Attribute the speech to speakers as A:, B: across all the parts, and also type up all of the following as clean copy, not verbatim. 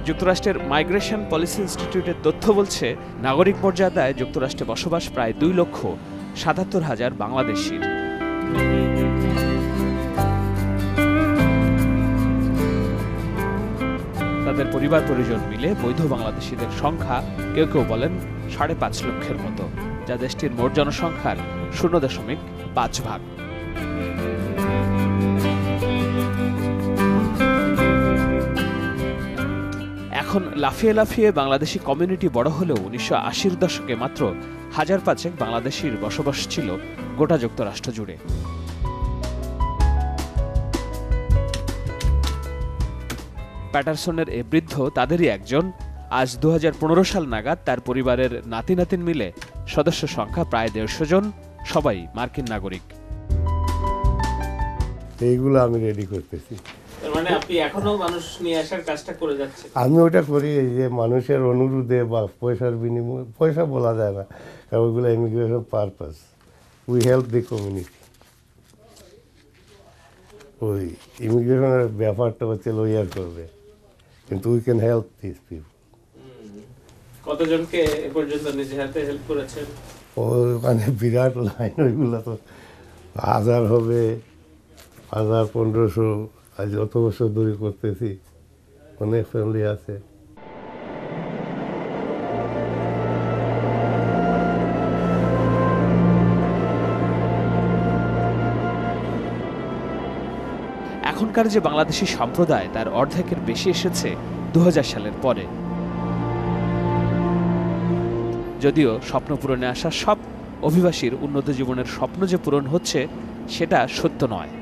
A: যুক্তরাষ্ট্রের migration policy ইনস্টিটিউটের তথ্য বলছে, নাগরিক মর্যাদায় যুক্তরাষ্ট্রে বসবাস প্রায় 2,77,000 বাংলাদেশির। তাদের পরিবার পরিজন মিলে বৈধ বাংলাদেশিদের সংখ্যা কেউ কেউ বলেন 5.5 লক্ষের মতো, যা দেশটির মোট জনসংখ্যার 0.5 ভাগ। এখন লাফিয়ে লাফিয়ে বাংলাদেশি কমিউনিটি বড় হলেও 1980-র দশকে মাত্র 1,500 বাংলাদেশির বসবাস ছিল গোটা যুক্তরাষ্ট্র জুড়ে। প্যাটারসনের এ বৃদ্ধ তাদেরই একজন। আজ 2015 সাল নাগাদ তার পরিবারের নাতি নাতিন মিলে সদস্য সংখ্যা প্রায় 150 জন, সবাই মার্কিন নাগরিক।
B: এইগুলো আমি রেডি করতেছি।
A: মানে আপনি এখনো মানুষ নিয়ে আসার কাজটা করে যাচ্ছেন?
B: আমি ওটা করি যে মানুষের অনুরোধে বা পয়সার বিনিময়ে, পয়সা বলা যায় না, কারণ ওইগুলো immigration purpose. We help the community. ওই ইমিগ্রেশনের ব্যাপারটা হচ্ছে লয়ার করবে, কিন্তু we can help this people.
A: কতজনকে এ পর্যন্ত নিজে হাতে হেল্প করেছেন?
B: ওখানে বিরাট লাইন, ওইগুলো তো 1000 হবে, 1500। আজ অত বছর ধরে করতেছি, অনেক ফ্যামিলি আছে।
A: এখনকার যে বাংলাদেশি সম্প্রদায়, তার অর্ধেকের বেশি এসেছে 2000 সালের পরে। যদিও স্বপ্ন পূরণে আসা সব অভিবাসীর উন্নত জীবনের স্বপ্ন যে পূরণ হচ্ছে, সেটা সত্য নয়।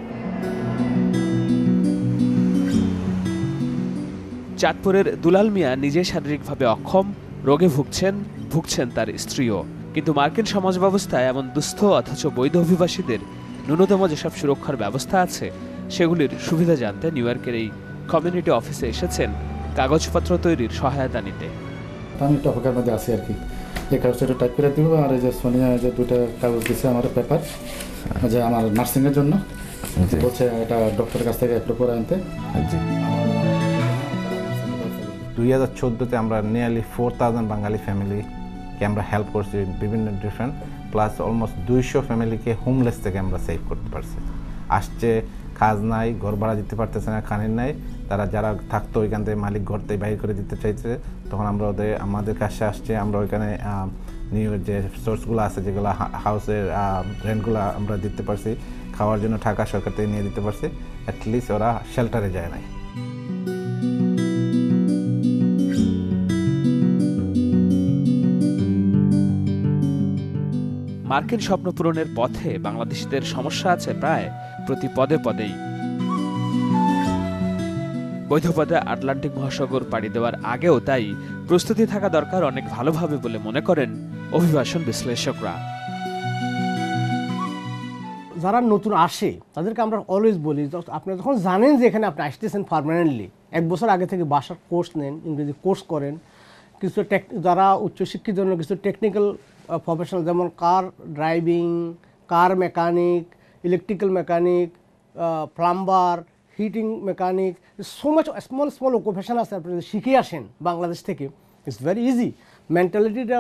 A: চাঁদপুরের দুলাল মিয়া নিজে শারীরিকভাবে অক্ষম, রোগে ভুগছেন তার স্ত্রীও। কিন্তু মার্কিন সমাজ ব্যবস্থায় এমন দুস্থ অথচ বৈধ অভিবাসীদের ন্যূনতম যেসব সুরক্ষার ব্যবস্থা আছে, সেগুলির সুবিধা জানতে নিউ ইয়র্কের এই কমিউনিটি অফিসে এসেছেন কাগজপত্র তৈরির সহায়তা নিতে।
C: আমি একটু অপেক্ষার মধ্যে আছি আর কি। এই কাগজটা একটু টাইপ করে দিব, আর এই যে সোনিয়া যে 2টা কাগজ দিচ্ছে আমার পেপার, যে আমার নার্সিংয়ের জন্য বলছে, এটা ডক্টরের কাছ থেকে অ্যাপ্রুভ করে আনতে।
D: 2014-তে আমরা নিয়ারলি 4000 বাঙালি ফ্যামিলিকে আমরা হেল্প করছি, বিভিন্ন ডিফারেন্ট, প্লাস অলমোস্ট 200 ফ্যামিলিকে হোমলেস থেকে আমরা সেভ করতে পারছি। আসছে, কাজ নাই, ঘর ভাড়া দিতে পারতেছে না, খানের নাই, তারা যারা থাকতো ওইখান থেকে মালিক ঘর থেকে বাইরে করে দিতে চাইছে, তখন আমরা আমাদের কাছে আসছে, আমরা ওইখানে নিউ যে সোর্সগুলো আছে, যেগুলো হাউসের রেন্টগুলো আমরা দিতে পারছি, খাওয়ার জন্য টাকা সরকার থেকে নিয়ে দিতে পারছি, অ্যাটলিস্ট ওরা শেল্টারে যায় নাই।
A: মার্কিন স্বপ্ন পূরণের পথে বাংলাদেশিদের সমস্যা আছে প্রায় প্রতি পদে পদেই। বৈধ পদে আটলান্টিক মহাসাগর পাড়ি দেওয়ার আগেও তাই প্রস্তুতি থাকা দরকার অনেক ভালোভাবে বলে মনে করেন অভিবাসন বিশ্লেষকরা।
E: যারা নতুন আসে তাদেরকে আমরা অলওয়েজ বলি, আপনি যখন জানেন যে এখানে আপনি আসতেছেন পার্মানেন্টলি, 1 বছর আগে থেকে ভাষার কোর্স নেন, ইংরেজি কোর্স করেন। কিছু যারা উচ্চশিক্ষিত জন্য কিছু টেকনিক্যাল প্রফেশনাল, যেমন car driving, car mechanic, electrical mechanic, plumber, heating mechanic, so much small occupation আছে, আপনি যদি শিখে আসেন বাংলাদেশ থেকে, ইটস ভেরি ইজি। মেন্টালিটিটা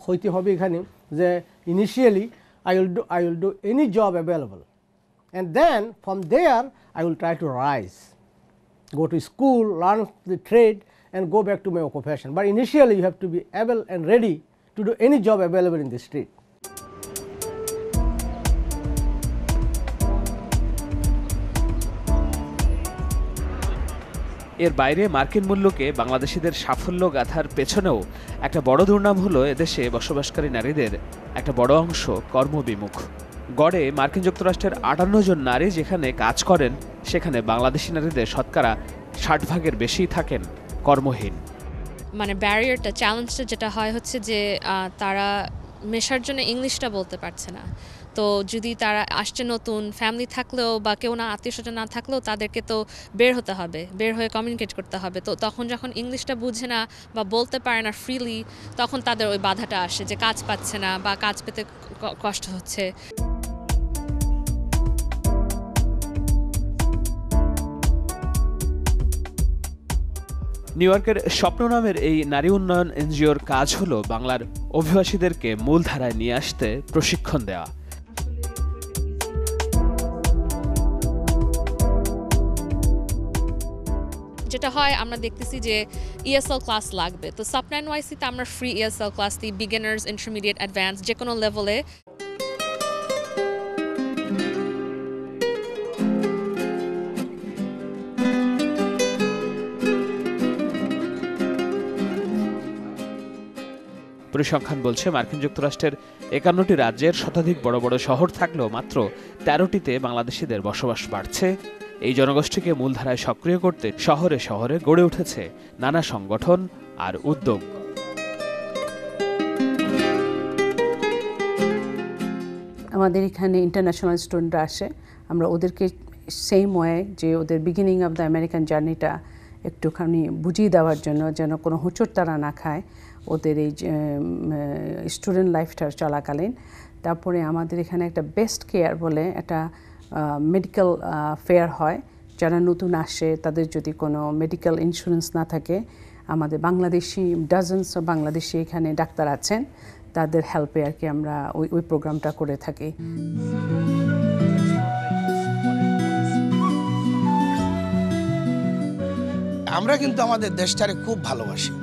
E: হইতে হবে এখানে যে initially I will do any job available, and then from there I will try to rise, go to school, learn the trade, and go back to my occupation. But initially you have to be able and ready to do any job available in the street.
A: এর বাইরে মার্কিন মূল্যকে বাংলাদেশিদের সাফল্য গাথার পেছনেও একটা বড় দুর্নাম হলো এদেশে বসবাসকারী নারীদের একটা বড় অংশ কর্মবিমুখ। গড়ে মার্কিন যুক্তরাষ্ট্রের 58 জন নারী যেখানে কাজ করেন, সেখানে বাংলাদেশি নারীদের শতকরা 60% বেশিই থাকেন কর্মহীন।
F: মানে ব্যারিয়ারটা, চ্যালেঞ্জটা যেটা হয় হচ্ছে যে তারা মেশার জন্য ইংলিশটা বলতে পারছে না। তো যদি তারা আসছে নতুন, ফ্যামিলি থাকলেও বা কেউ না, আত্মীয়স্বজন না থাকলেও তাদেরকে তো বের হতে হবে, বের হয়ে কমিউনিকেট করতে হবে। তো তখন যখন ইংলিশটা বুঝে না বা বলতে পারে না ফ্রিলি, তখন তাদের ওই বাধাটা আসে যে কাজ পাচ্ছে না বা কাজ পেতে কষ্ট হচ্ছে।
A: নিউ ইয়র্কের স্বপ্ন নামের এই নারী উন্নয়ন এনজিওর কাজ হলো বাংলার অভিবাসীদেরকে মূলধারায় নিয়ে আসতে প্রশিক্ষণ দেওয়া।
F: যেটা হয় আমরা দেখতেছি যে ESL ক্লাস লাগবে, তো সাব NYC-তে আমরা ফ্রি ESL ক্লাস দিই, বিগিনার্স, ইন্টারমিডিয়েট, অ্যাডভান্স, যে কোনো লেভেলে।
A: পরিসংখ্যান বলছে মার্কিন যুক্তরাষ্ট্রের 51টি রাজ্যের শতাধিক বড় বড় শহর থাকলেও মাত্র 13টিতে বাংলাদেশিদের বসবাস বাড়ছে। এই জনগোষ্ঠীকে মূলধারায় সক্রিয় করতে শহরে শহরে গড়ে উঠেছে নানা সংগঠন আর উদ্যোগ।
G: আমাদের এখানে ইন্টারন্যাশনাল স্টুডেন্টরা আসে, আমরা ওদেরকে সেম ওয়ে যে ওদের বিগিনিং অফ দ্য আমেরিকান জার্নিটা একটুখানি বুঝিয়ে দেওয়ার জন্য, যেন কোনো হোঁচট তারা না খায় ওদের এই স্টুডেন্ট লাইফটা চলাকালীন। তারপরে আমাদের এখানে একটা বেস্ট কেয়ার বলে একটা মেডিকেল ফেয়ার হয়। যারা নতুন আসে তাদের যদি কোনো মেডিকেল ইন্স্যুরেন্স না থাকে, আমাদের বাংলাদেশি ডজনস অফ বাংলাদেশি এখানে ডাক্তার আছেন, তাদের হেল্পে আর কি আমরা ওই প্রোগ্রামটা করে থাকি।
H: আমরা কিন্তু আমাদের দেশটারে খুব ভালোবাসি,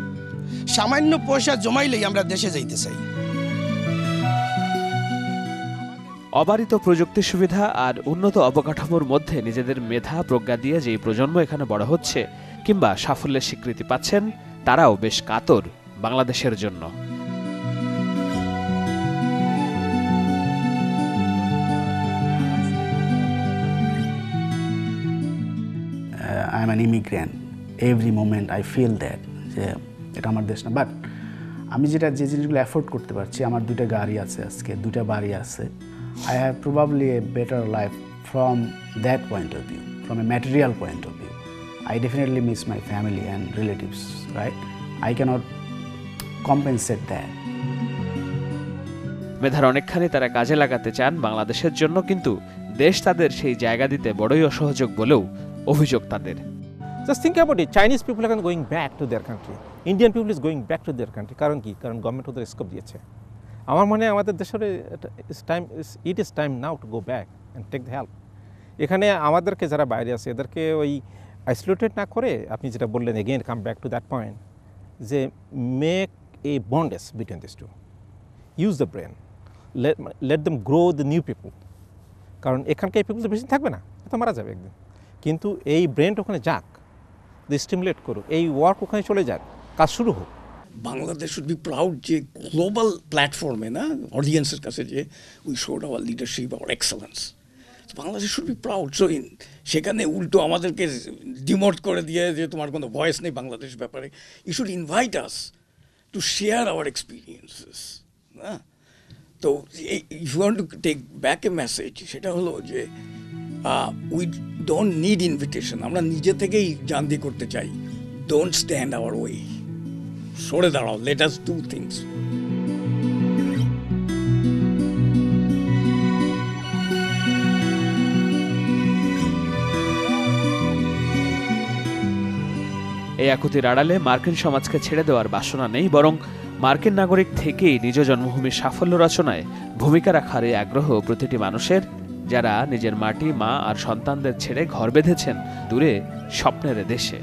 H: সামান্য পয়সা জমাইলেই আমরা দেশে যাইতে চাই।
A: অবারিত প্রযুক্তি সুবিধা আর উন্নত অবকাঠামোর মধ্যে নিজেদের মেধা প্রজ্ঞা দিয়ে যেই প্রজন্ম এখানে বড় হচ্ছে কিংবা সাফল্যের স্বীকৃতি পাচ্ছেন, তারাও বেশ কাতর বাংলাদেশের জন্য।
I: I am an immigrant. Every moment I feel that যে এটা আমার দেশ না, বাট আমি যে জিনিসগুলো অ্যাফোর্ড করতে পারছি, আমার 2টা গাড়ি আছে, আজকে 2টা বাড়ি আছে, I have probably a better life from that point of view, from a material point of view. I definitely miss my family and relatives, right? I cannot compensate that.
A: মেধার অনেকখানি তারা কাজে লাগাতে চান বাংলাদেশের জন্য, কিন্তু দেশ তাদের সেই জায়গা দিতে বড়ই অসহযোগ বলেও অভিযোগ তাদের।
J: Just think about it. Chinese people are going back to their country. Indian people is going back to their country. কারণ কি? কারণ গভর্নমেন্ট ওদের স্কোপ দিয়েছে। আমার মনে হয় আমাদের দেশের it is time now to go back and take the help. এখানে আমাদেরকে যারা বাইরে আছে এদেরকে ওই আইসোলেটেড না করে, আপনি যেটা বললেন again come back to that point, যে make a bonds between this two, use the brain, let them grow the new people. কারণ এখানকার এই পিপল তো বেশি থাকবে না, তো মারা যাবে একদিন। কিন্তু এই ব্রেনটা ওখানে যাক, স্টিমুলেট করুক, এই ওয়ার্ক ওখানে চলে যাক, কাজ শুরু হোক।
H: বাংলাদেশ শুড বি প্রাউড যে গ্লোবাল প্ল্যাটফর্মে না অডিয়েন্সের কাছে যে we showed our leadership, our excellence. Bangladesh should be proud. So সেখানে উল্টো আমাদেরকে ডিমোট করে দিয়ে যে তোমার কোনো ভয়েস নেই বাংলাদেশ ব্যাপারে। You should invite us to share our experiences না। তো if you want to take back a message, সেটা হলো যে উই ডোন্ট নিড ইনভিটেশন, আমরা নিজে থেকেই জান দিয়ে করতে চাই। ডোন্ট স্ট্যান্ড আওয়ার ওয়ে, সরে দাঁড়াও, লেট আস ডু থিংস।
A: এই আকুতির আড়ালে মার্কিন সমাজকে ছেড়ে দেওয়ার বাসনা নেই, বরং মার্কিন নাগরিক থেকেই নিজ জন্মভূমির সাফল্য রচনায় ভূমিকা রাখার এই আগ্রহ প্রতিটি মানুষের, যারা নিজের মাটি, মা আর সন্তানদের ছেড়ে ঘর বেঁধেছেন দূরে স্বপ্নের দেশে।